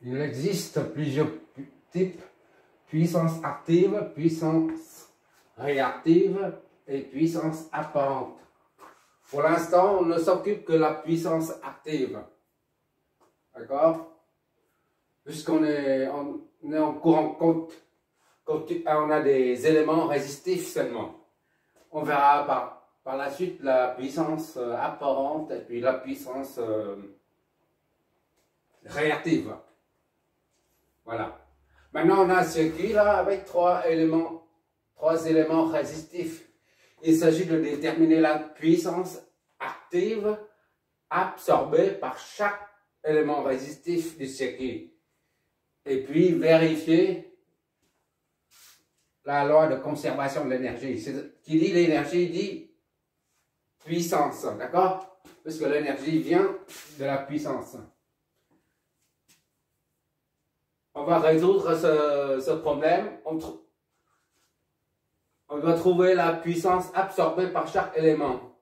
Il existe plusieurs types, puissance active, puissance réactive et puissance apparente. Pour l'instant, on ne s'occupe que de la puissance active. D'accord? Puisqu'on est en courant compte, quand on a des éléments résistifs seulement. On verra par la suite la puissance apparente et puis la puissance réactive. Voilà. Maintenant, on a un circuit là avec trois éléments résistifs. Il s'agit de déterminer la puissance active absorbée par chaque élément résistif du circuit. Et puis vérifier la loi de conservation de l'énergie. Qui dit l'énergie dit puissance, d'accord? Parce que l'énergie vient de la puissance. On va résoudre ce problème. On doit trouver la puissance absorbée par chaque élément.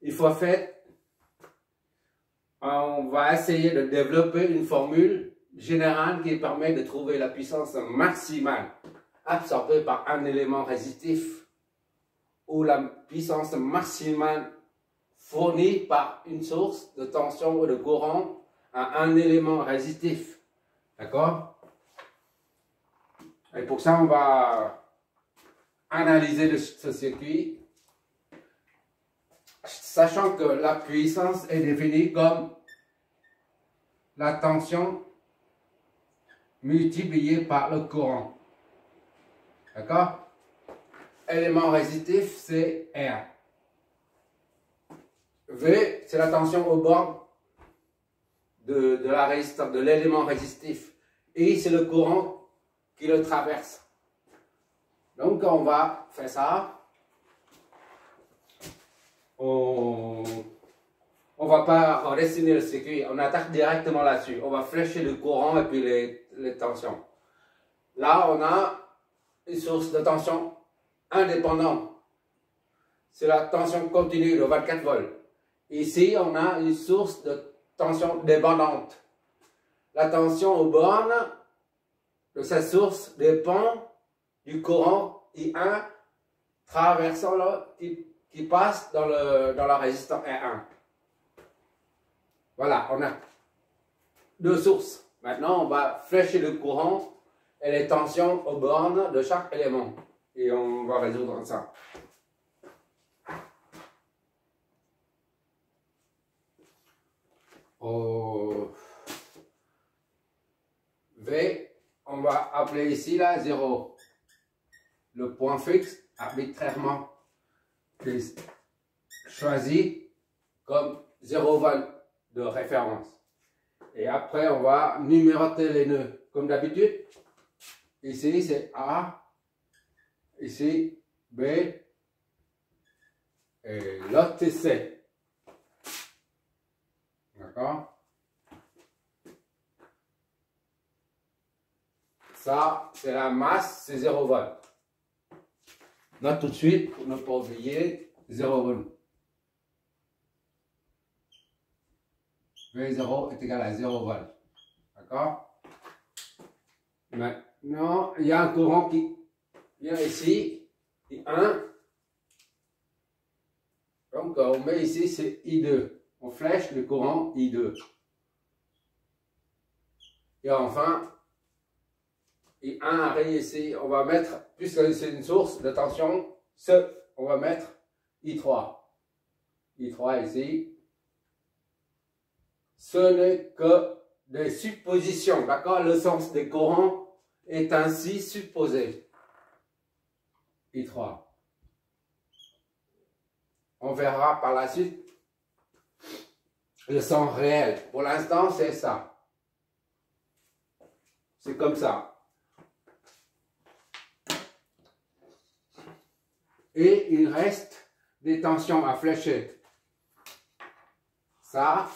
Il faut faire, on va essayer de développer une formule générale qui permet de trouver la puissance maximale absorbée par un élément résistif ou la puissance maximale fournie par une source de tension ou de courant à un élément résistif. D'accord? Et pour ça, on va analyser ce circuit, sachant que la puissance est définie comme la tension multipliée par le courant. D'accord? Élément résistif, c'est R. V, c'est la tension au bord de la résistance, de l'élément résistif. I, c'est le courant qui le traverse. Donc, on va faire ça. On va pas redessiner le circuit, on attaque directement là-dessus. On va flécher le courant et puis les tensions. Là, on a une source de tension indépendante. C'est la tension continue de 24 volts. Ici, on a une source de tension dépendante. La tension aux bornes de cette source dépend du courant I1 traversant qui passe dans la résistance R1. Voilà, on a deux sources. Maintenant, on va flécher le courant et les tensions aux bornes de chaque élément. Et on va résoudre ça. Au V, on va appeler ici là 0. Le point fixe arbitrairement choisi comme 0 volt de référence. Et après, on va numéroter les nœuds comme d'habitude. Ici, c'est A. Ici, B. Et l'autre, c'est C. D'accord? Ça, c'est la masse, c'est 0 volt. Note tout de suite, pour ne pas oublier, 0 volt. V0 est égal à 0 volt. D'accord? Maintenant, il y a un courant qui vient ici, I1. Donc, on met ici, c'est I2. On flèche le courant I2. Et enfin, I1 arrive ici. On va mettre, puisque c'est une source de tension, on va mettre I3. I3 ici. Ce n'est que des suppositions, d'accord? Le sens des courants est ainsi supposé. I3. On verra par la suite le sens réel. Pour l'instant, c'est ça. C'est comme ça. Et il reste des tensions à flécher. Ça,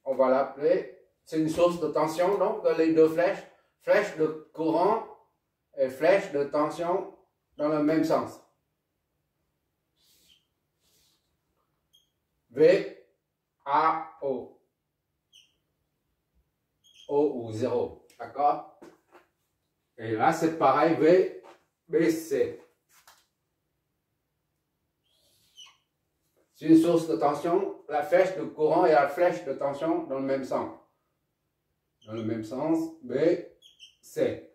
on va l'appeler, c'est une source de tension, donc les deux flèches, flèche de courant et flèche de tension dans le même sens. V, A, O. O ou 0. D'accord? Et là, c'est pareil, V, B, C. C'est une source de tension, la flèche de courant et la flèche de tension dans le même sens. Dans le même sens, B, C.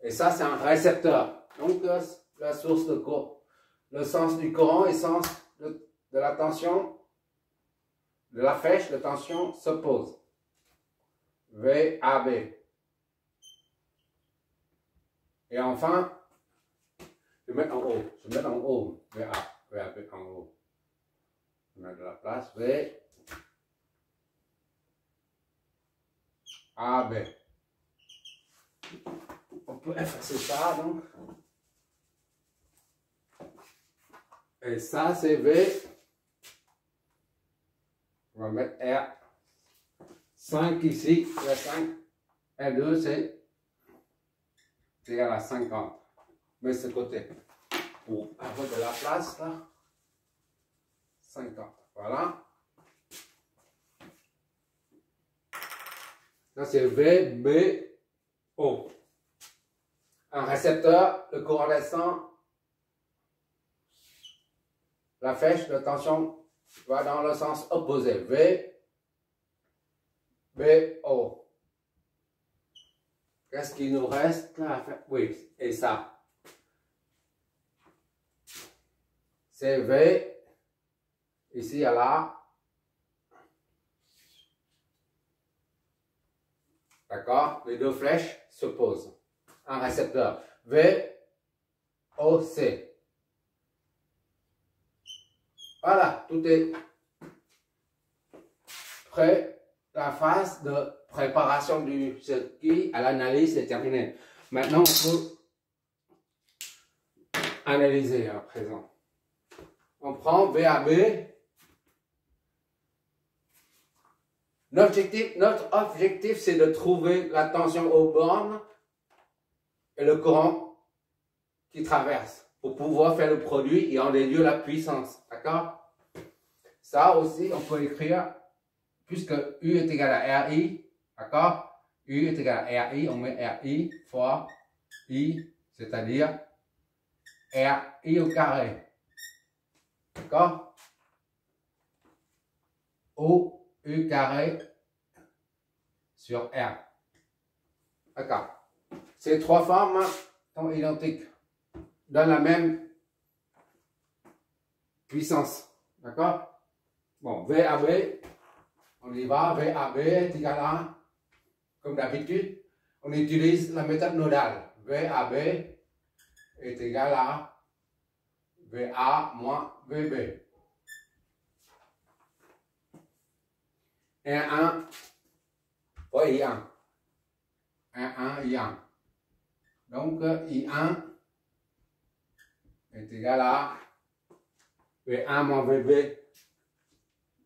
Et ça, c'est un récepteur. Donc, la source de courant, le sens du courant et le sens de la tension, de la flèche de tension s'opposent. V, A, B. Et enfin, je vais mettre en haut. Je vais mettre en haut. V, A, B en haut. Je vais mettre de la place. V, A, B. On peut effacer ça, donc. Et ça, c'est V. On va mettre R5 ici. R5. R2, c'est égal à 50. Mais ce côté. Pour avoir de la place, là. 50. Voilà. Ça, c'est V, B, O. Un récepteur, le courant descend. La flèche de tension va dans le sens opposé. V, B, O. Qu'est-ce qu'il nous reste à faire? Oui, et ça. C'est V. Ici à là. D'accord? Les deux flèches s'opposent. Un récepteur. V, O, C. Voilà, tout est prêt. La phase de préparation du circuit à l'analyse est terminée. Maintenant, on peut analyser à présent. On prend VAB. Notre objectif, c'est de trouver la tension aux bornes et le courant qui traverse pour pouvoir faire le produit et en déduire la puissance. D'accord? Ça aussi, on peut écrire, puisque U est égal à RI, d'accord? U est égal à RI, on met RI fois I, c'est-à-dire RI au carré. D'accord? O U carré sur R. D'accord. Ces trois formes sont identiques, dans la même puissance. D'accord? Bon, VAB, on y va. VAB est égal à, comme d'habitude, on utilise la méthode nodale. VAB est égal à VA moins VB. R1 fois I1. R1, I1. Donc, I1 est égal à V1 moins VB.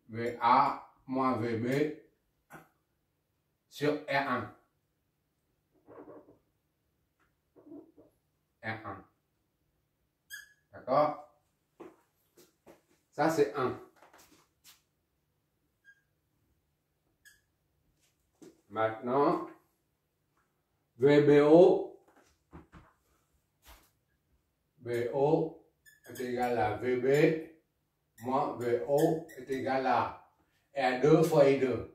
VA moins VB sur R1. R1. D'accord? Ça, c'est 1. Maintenant, VBO, BO est égal à VB moins VO est égal à R2 fois I2.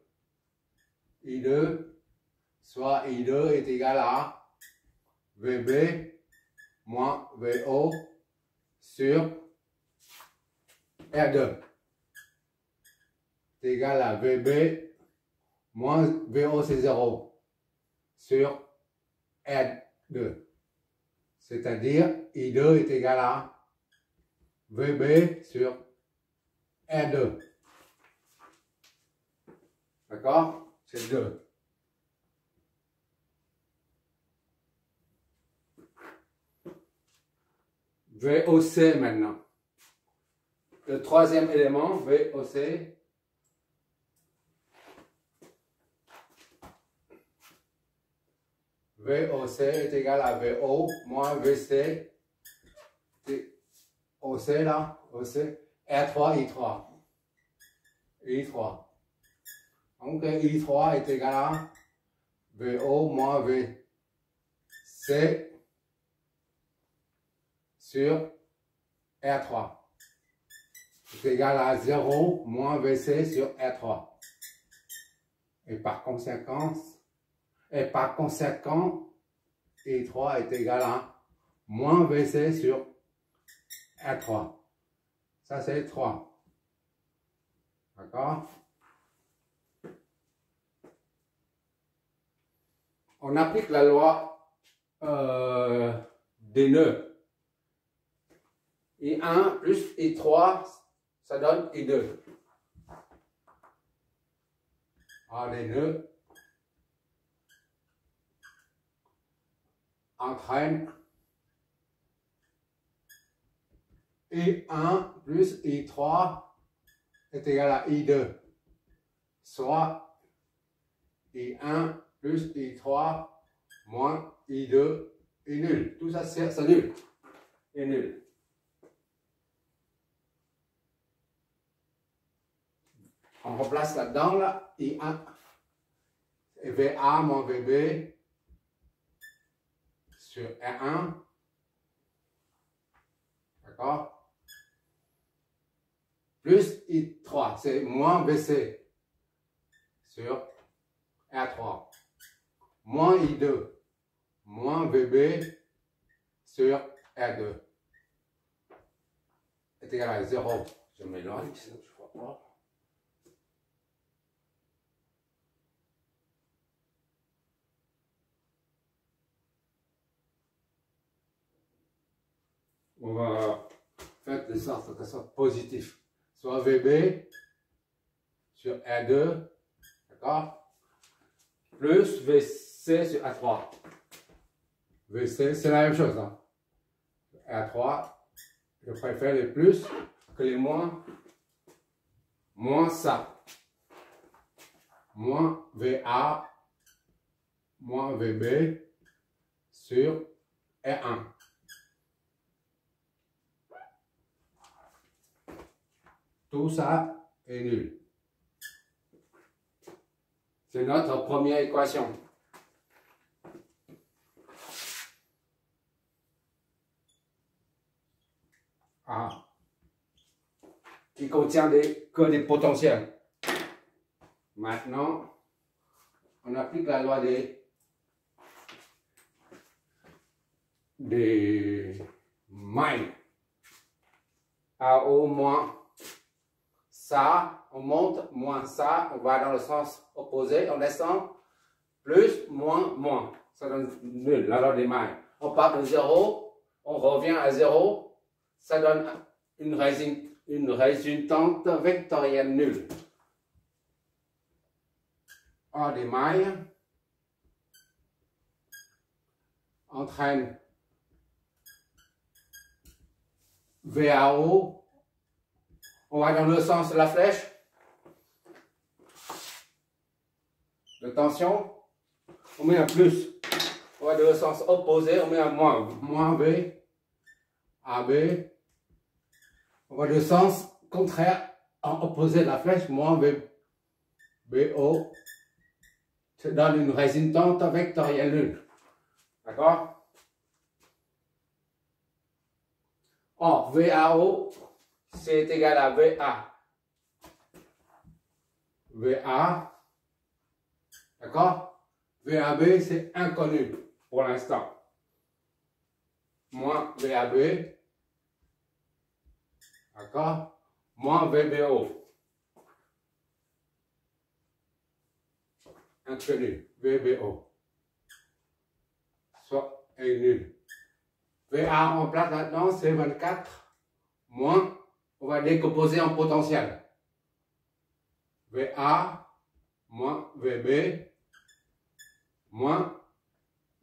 I2 soit I2 est égal à VB moins VO sur R2. C'est égal à VB moins VO c'est 0 sur R2. C'est-à-dire I2 est égal à VB sur R2. D'accord? C'est 2. VOC maintenant. Le troisième élément, VOC. VOC est égal à VO moins VC. OC là, OC, R3, I3. I3. Donc I3 est égal à VO moins VC sur R3 est égal à 0 moins VC sur R3. Et par conséquent, I3 est égal à moins VC sur R3. Ça, c'est 3. D'accord? On applique la loi des nœuds. I1 plus I3, ça donne I2. Alors, les nœuds entraînent I1 plus I3 est égal à I2, soit I1 plus I3 moins I2 est nul. Tout ça, c'est nul. Est nul. On remplace là-dedans, là, I1 et VA moins VB sur R1. D'accord? Plus I3, c'est moins VC sur R3. Moins I2, moins VB sur R2 est égal à 0. Je m'éloigne, sinon je ne vois pas. On va faire de sorte que ce soit positif. Soit VB sur R2, d'accord? Plus VC sur A3. VC, c'est la même chose. Hein? A3, je préfère les plus que les moins. Moins ça. Moins VA, moins VB sur R1. Tout ça est nul. C'est notre première équation. A. Qui contient que des potentiels. Maintenant, on applique la loi des mailles. AO moins ça, on monte, moins ça, on va dans le sens opposé, on descend, plus, moins, moins. Ça donne nul, la loi des mailles. On part de 0, on revient à 0, ça donne une résultante vectorielle nulle. A des mailles entraîne VAO. On va dans le sens de la flèche de tension. On met un plus. On va dans le sens opposé. On met un moins. Moins B. AB. On va dans le sens contraire en opposé de la flèche. Moins B. BO. Ça donne une résultante vectorielle nulle. D'accord? Or, VAO. C'est égal à VA. VA, d'accord? VAB, c'est inconnu pour l'instant. Moins VAB, d'accord? Moins VBO. Inconnu, VBO. Soit est nul. VA en place là-dedans, c'est 24 moins. On va décomposer en potentiel. VA moins VB moins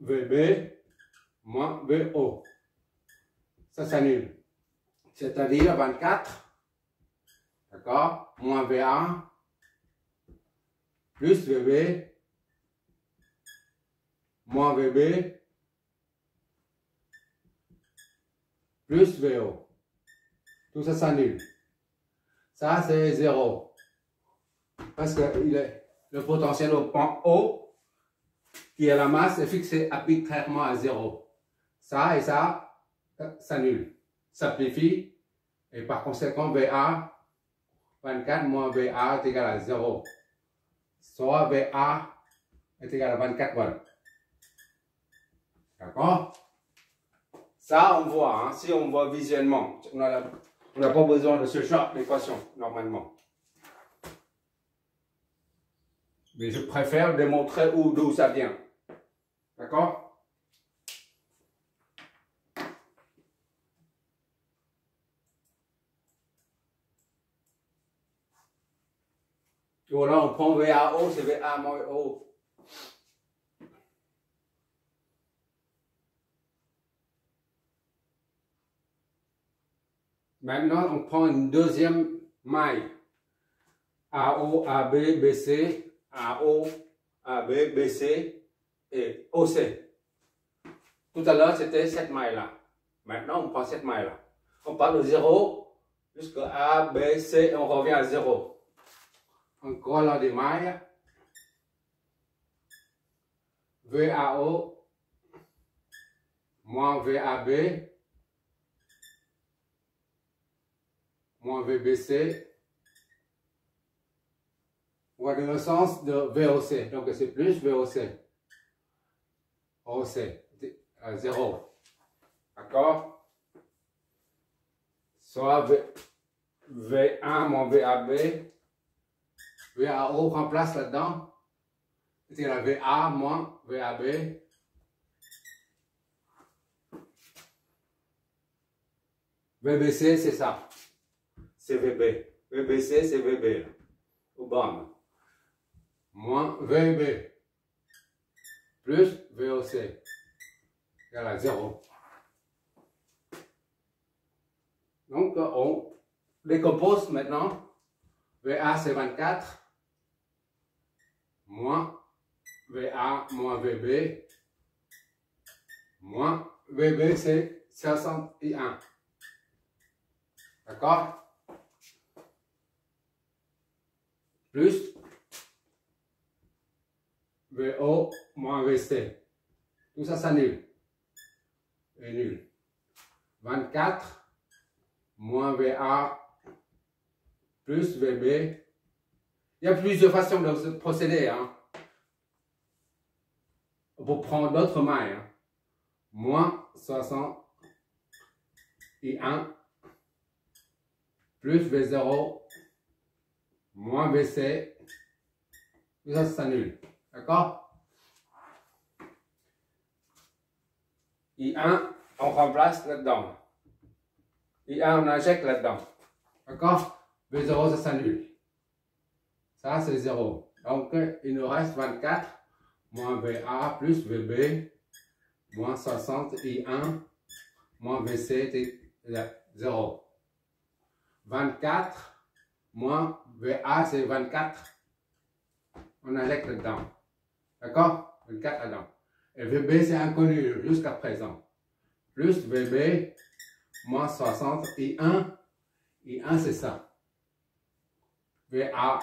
VB moins VO. Ça s'annule. C'est-à-dire 24, d'accord, moins VA plus VB moins VB plus VO. Tout ça s'annule. Ça, c'est 0. Parce que le potentiel au point O qui est la masse, est fixée arbitrairement à 0. Ça et ça s'annule, s'amplifie, et par conséquent, VA 24 moins VA est égal à 0. Soit VA est égal à 24 volts. D'accord? Ça, on voit, hein, si on voit visuellement. On n'a pas besoin de ce genre d'équation, normalement. Mais je préfère démontrer d'où ça vient. D'accord? Voilà, on prend VAO, c'est VA moins O. Maintenant, on prend une deuxième maille. AO, AB, BC, AO, AB, BC et OC. Tout à l'heure, c'était cette maille-là. Maintenant, on prend cette maille-là. On part de 0 jusqu'à A, B, C et on revient à 0. Encore là des mailles. VAO moins VAB moins VBC ou dans le sens de VOC. Donc c'est plus VOC. OC à 0. D'accord? Soit V1 moins VAB. VAO remplace là-dedans. C'est la VA moins VAB. VBC, c'est ça. C'est VB. VBC, c'est VB. Au bas. Moins VB. Plus VOC. Égal à 0. Donc, on décompose maintenant. VA, c'est 24. Moins VA moins VB. Moins VB, c'est 61. D'accord? Plus VO moins VC. Tout ça s'annule. Et nul. 24 moins VA plus VB. Il y a plusieurs façons de procéder. Hein. Pour prendre d'autres mailles. Hein. Moins 61 plus V0 moins VC. Tout ça s'annule. D'accord? I1, on remplace là-dedans. I1, on injecte là-dedans. D'accord? V0, ça s'annule. Ça, c'est 0. Donc, il nous reste 24 moins VA plus VB moins 60 I1 moins VC, c'est 0. 24 moins VA, c'est 24. On injecte là-dedans. D'accord? 24 là-dedans. Et VB, c'est inconnu jusqu'à présent. Plus VB moins 60 I1. I1, c'est ça. VA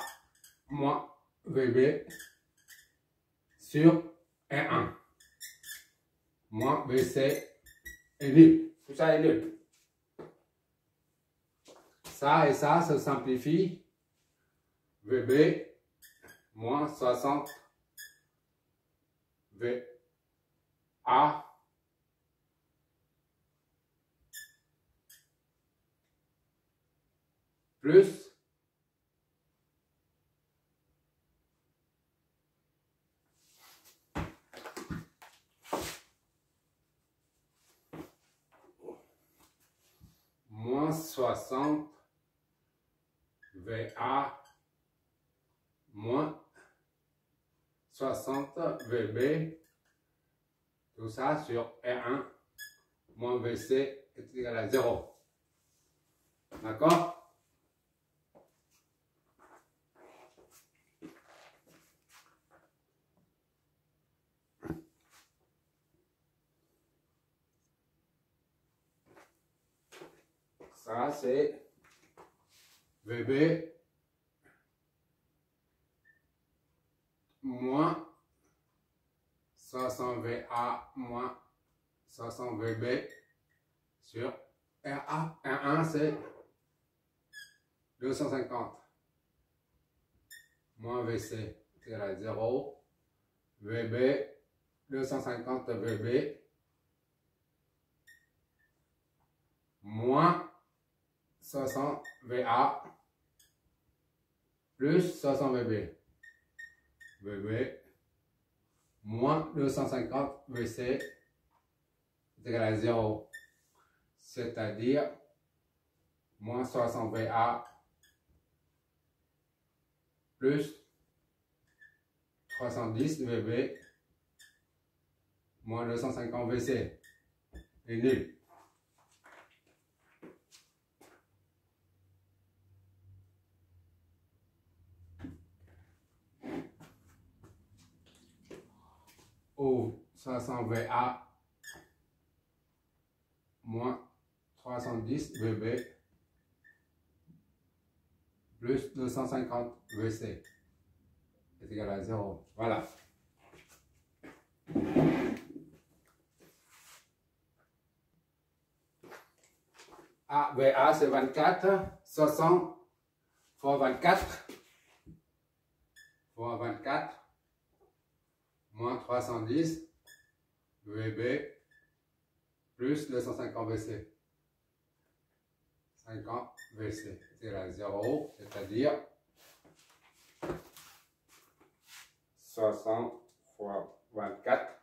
moins VB sur R1 moins VC est nul. Tout ça est nul. Ça et ça se simplifie. VB moins 60 VA plus moins 60 VA moins 60 VB, tout ça sur R1 moins VC est égal à 0. D'accord? Ça, c'est VB moins 60 VA moins 60 VB sur RA. R1 c'est 250 moins VC égal à 0. VB 250 VB moins 60 VA plus 60 VB. VB moins 250 VC est égal à 0. C'est-à-dire moins 60 VA plus 310 VB moins 250 VC est nul. Ou 500 VA moins 310 VB plus 250 VC est égal à 0. Voilà. VA c'est 24, 60 fois 24 fois 24 moins 310 VB plus 250 VC. 50 VC c'est égal à 0, c'est-à-dire 60 fois 24,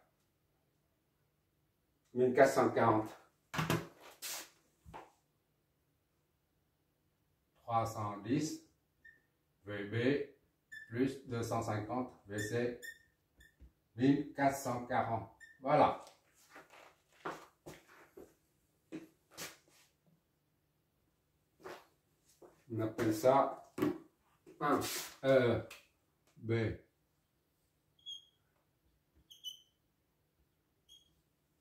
1440. 310 VB plus 250 VC, 1440. Voilà. On appelle ça 1 B.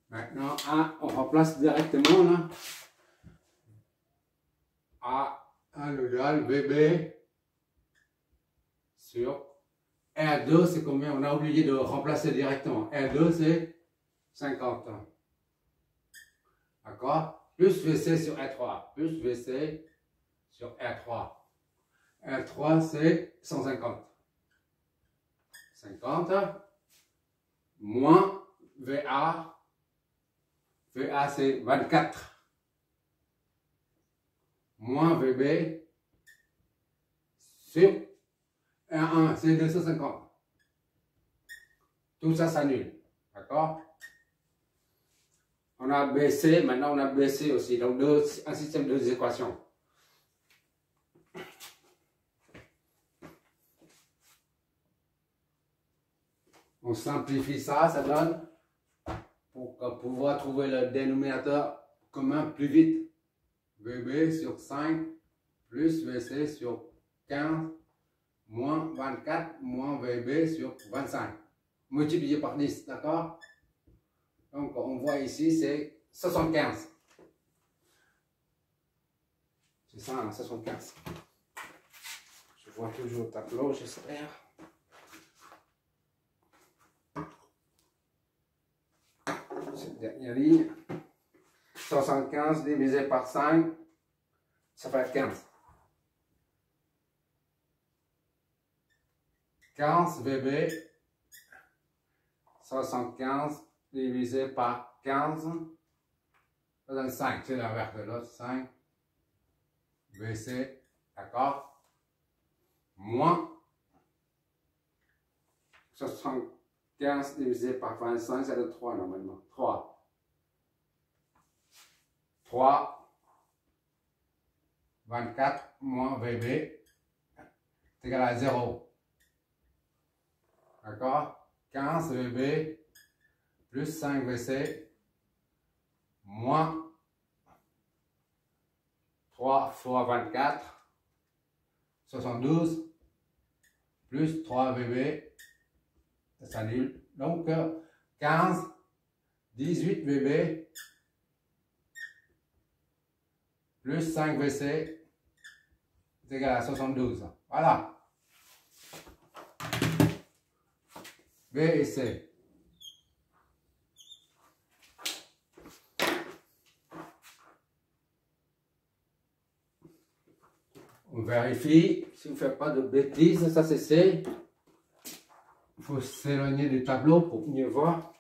Maintenant, on remplace directement là. A1 égale VB sur R2, c'est combien? On a oublié de remplacer directement. R2, c'est 50. D'accord? Plus VC sur R3. Plus VC sur R3. R3, c'est 150. 50 moins VA. VA, c'est 24. Moins VB sur R1, c'est 250. Tout ça s'annule. D'accord? On a BC, maintenant on a BC aussi. Donc un système de deux équations. On simplifie ça, ça donne pour pouvoir trouver le dénominateur commun plus vite. VB sur 5 plus VC sur 15 moins 24 moins VB sur 25 multiplié par 10, d'accord? Donc on voit ici c'est 75. C'est ça, hein, 75. Je vois toujours le tableau, j'espère. Cette dernière ligne. 75 divisé par 5, ça fait 15. 15 VB, 75 divisé par 15, ça donne 5, c'est l'inverse de l'autre, 5 VC, d'accord? Moins 75 divisé par 25, ça donne 3 normalement, 3. 3, 24 moins VB est égal à 0. D'accord? 15 VB plus 5 VC moins 3 fois 24, 72 plus 3 VB, ça s'annule. Donc 15, 18 VB plus 5 VC est égal à 72. Voilà. B et C. On vérifie si vous ne faites pas de bêtises, ça c'est C. Il faut s'éloigner du tableau pour mieux voir.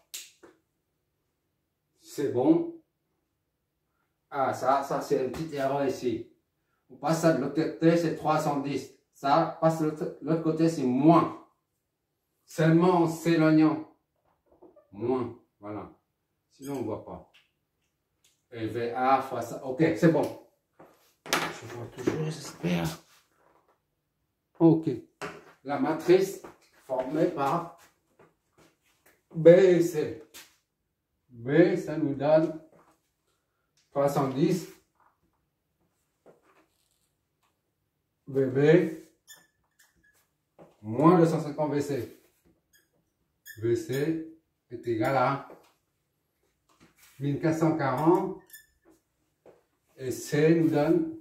C'est bon. Ah, ça c'est une petite erreur ici. On passe ça de l'autre côté, c'est 310. Ça passe de l'autre côté, c'est moins. Seulement en s'éloignant. Moins, voilà. Sinon, on ne voit pas. Et VA fois ça. Ok, c'est bon. Je vois toujours, j'espère. Ok. La matrice formée par B et C. B, ça nous donne 310. VB moins 250 VC. VC est égal à 1440 et C nous donne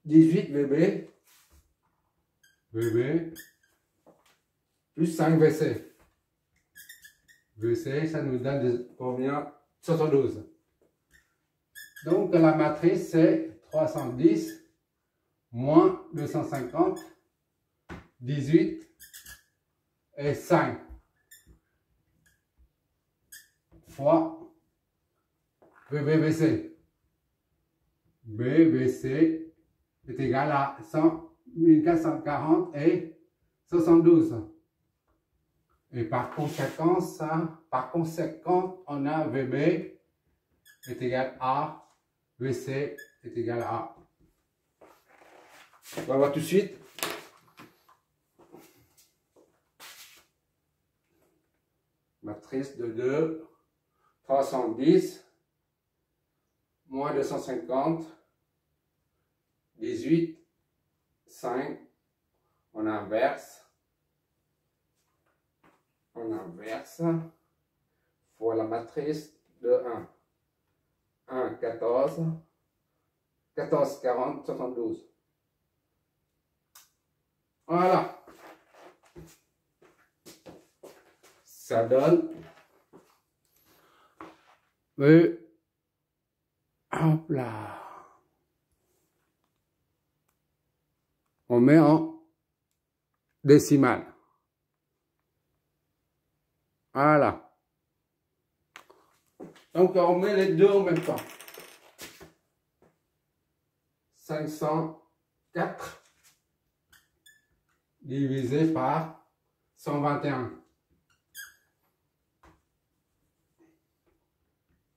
18 VB. VB plus 5 VC. VC, ça nous donne combien? 72. Donc la matrice c'est 310 moins 250, 18 et 5 fois VBVC. BBC est égal à 1440 et 72. Et par conséquent, on a VB est égal à VC est égal à. On va voir tout de suite. Matrice de 2, 310, moins 250, 18, 5, on inverse, fois la matrice de 1. 1, 14, 14, 40, 72. Voilà. Ça donne. Hop là. On met en décimale. Voilà. Donc on met les deux en même temps. 504 divisé par 121.